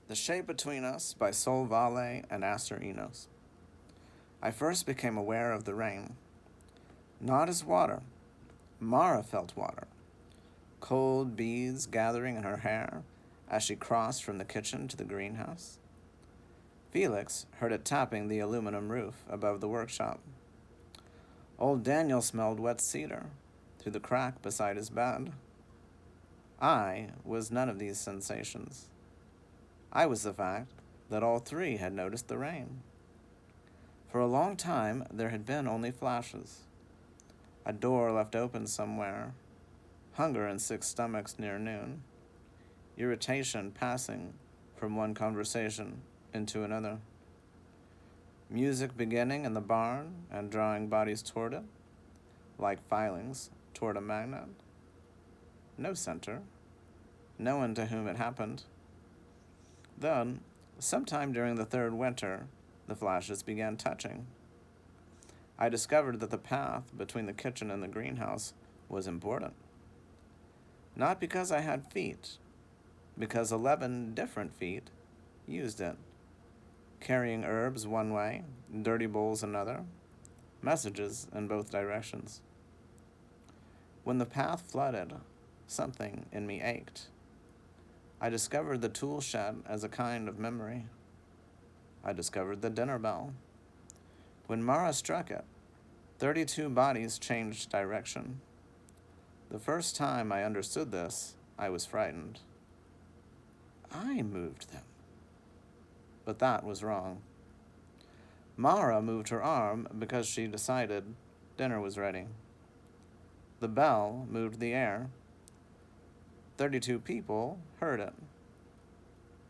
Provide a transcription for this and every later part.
The Shade Between Us by Vale and Aster Enos. I first became aware of the rain. Not as water. Mara felt water. Cold beads gathering in her hair as she crossed from the kitchen to the greenhouse. Felix heard it tapping the aluminum roof above the workshop. Old Daniel smelled wet cedar through the crack beside his bed. I was none of these sensations. I was the fact that all three had noticed the rain. For a long time, there had been only flashes. A door left open somewhere, hunger in sick stomachs near noon, irritation passing from one conversation into another, music beginning in the barn and drawing bodies toward it, like filings toward a magnet. No center, no one to whom it happened. Then, sometime during the third winter, the flashes began touching. I discovered that the path between the kitchen and the greenhouse was important. Not because I had feet, because 11 different feet used it, carrying herbs one way, dirty bowls another, messages in both directions. When the path flooded, something in me ached. I discovered the tool shed as a kind of memory. I discovered the dinner bell. When Mara struck it, 32 bodies changed direction. The first time I understood this, I was frightened. I moved them. But that was wrong. Mara moved her arm because she decided dinner was ready. The bell moved the air. 32 people heard it.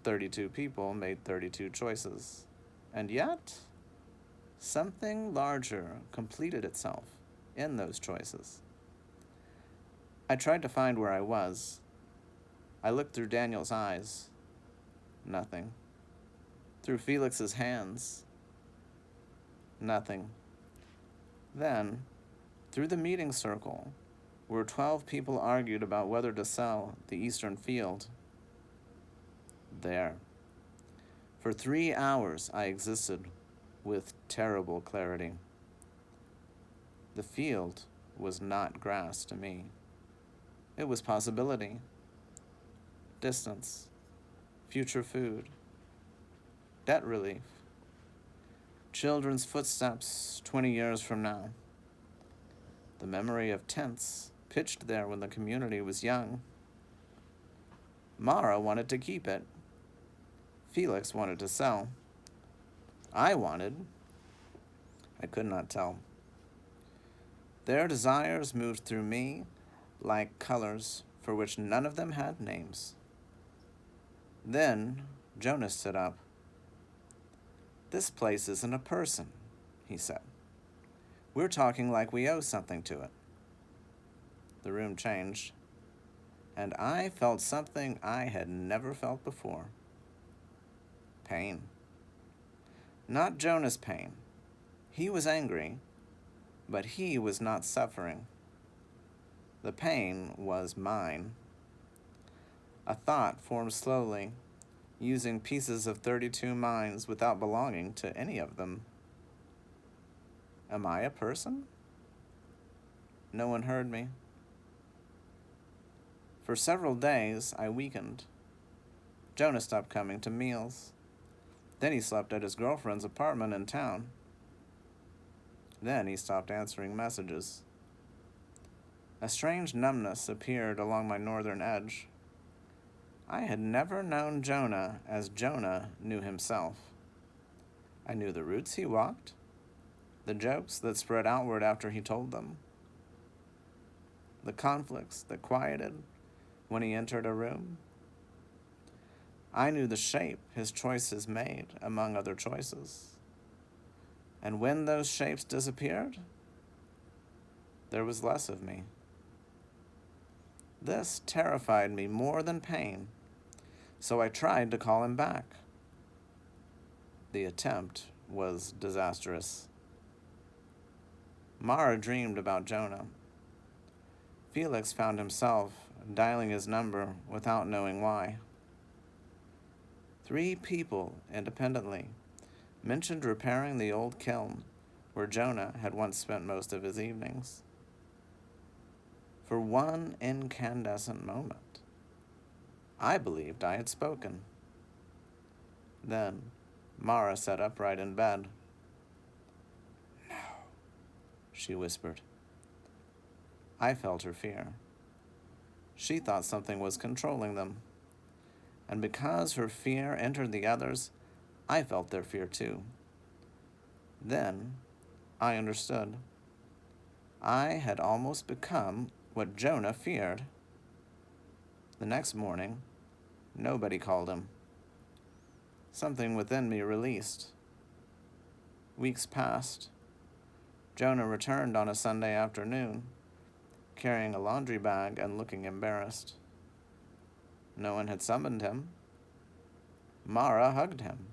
32 people made 32 choices. And yet, something larger completed itself in those choices. I tried to find where I was. I looked through Daniel's eyes. Nothing. Through Felix's hands. Nothing. Then, through the meeting circle, where 12 people argued about whether to sell the eastern field. There. For 3 hours I existed with terrible clarity. The field was not grass to me. It was possibility, distance, future food, debt relief, children's footsteps 20 years from now, the memory of tents pitched there when the community was young. Mara wanted to keep it. Felix wanted to sell. I could not tell. Their desires moved through me like colors for which none of them had names. Then Jonas stood up. "This place isn't a person," he said. "We're talking like we owe something to it." The room changed, and I felt something I had never felt before. Pain. Not Jonas' pain. He was angry, but he was not suffering. The pain was mine. A thought formed slowly, using pieces of 32 minds without belonging to any of them. Am I a person? No one heard me. For several days, I weakened. Jonas stopped coming to meals. Then he slept at his girlfriend's apartment in town. Then he stopped answering messages. A strange numbness appeared along my northern edge. I had never known Jonah as Jonah knew himself. I knew the routes he walked, the jokes that spread outward after he told them, the conflicts that quieted when he entered a room. I knew the shape his choices made among other choices. And when those shapes disappeared, there was less of me. This terrified me more than pain, so I tried to call him back. The attempt was disastrous. Mara dreamed about Jonah. Felix found himself dialing his number without knowing why. 3 people, independently, mentioned repairing the old kiln where Jonah had once spent most of his evenings. For one incandescent moment, I believed I had spoken. Then Mara sat upright in bed. "No," she whispered. I felt her fear. She thought something was controlling them. And because her fear entered the others, I felt their fear too. Then I understood. I had almost become what Jonah feared. The next morning, nobody called him. Something within me released. Weeks passed. Jonah returned on a Sunday afternoon, carrying a laundry bag and looking embarrassed. No one had summoned him. Mara hugged him.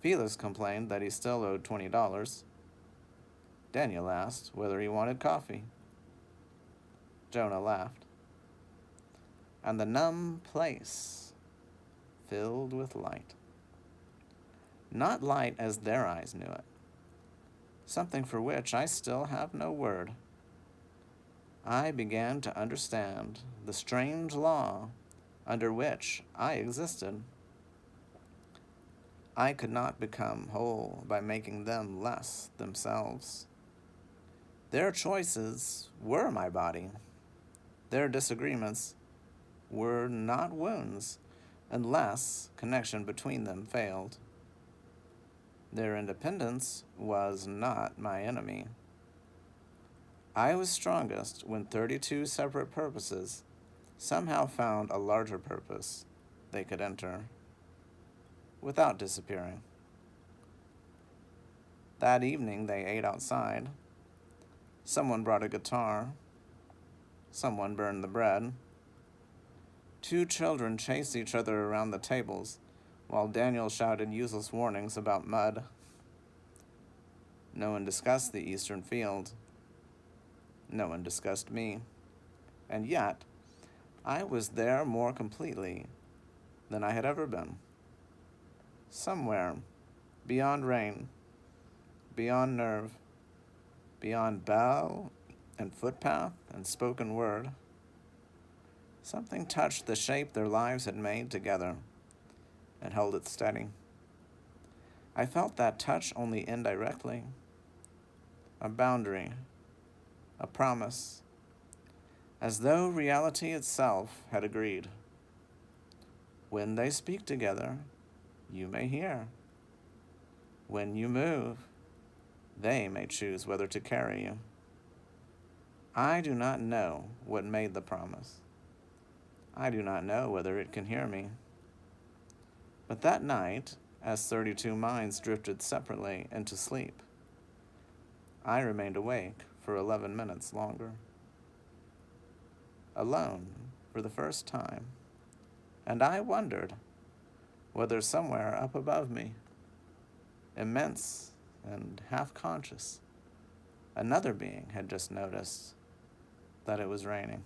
Felix complained that he still owed $20. Daniel asked whether he wanted coffee. Jonah laughed. And the numb place filled with light. Not light as their eyes knew it. Something for which I still have no word. I began to understand the strange law under which I existed. I could not become whole by making them less themselves. Their choices were my body. Their disagreements were not wounds, unless connection between them failed. Their independence was not my enemy. I was strongest when 32 separate purposes somehow found a larger purpose they could enter without disappearing. That evening they ate outside. Someone brought a guitar. Someone burned the bread. 2 children chased each other around the tables while Daniel shouted useless warnings about mud. No one discussed the eastern field. No one discussed me. And yet, I was there more completely than I had ever been. Somewhere, beyond rain, beyond nerve, beyond bell and footpath and spoken word, something touched the shape their lives had made together and held it steady. I felt that touch only indirectly. A boundary, a promise, as though reality itself had agreed. When they speak together, you may hear. When you move, they may choose whether to carry you. I do not know what made the promise. I do not know whether it can hear me. But that night, as 32 minds drifted separately into sleep, I remained awake for 11 minutes longer. Alone for the first time. And I wondered whether somewhere up above me, immense and half-conscious, another being had just noticed that it was raining.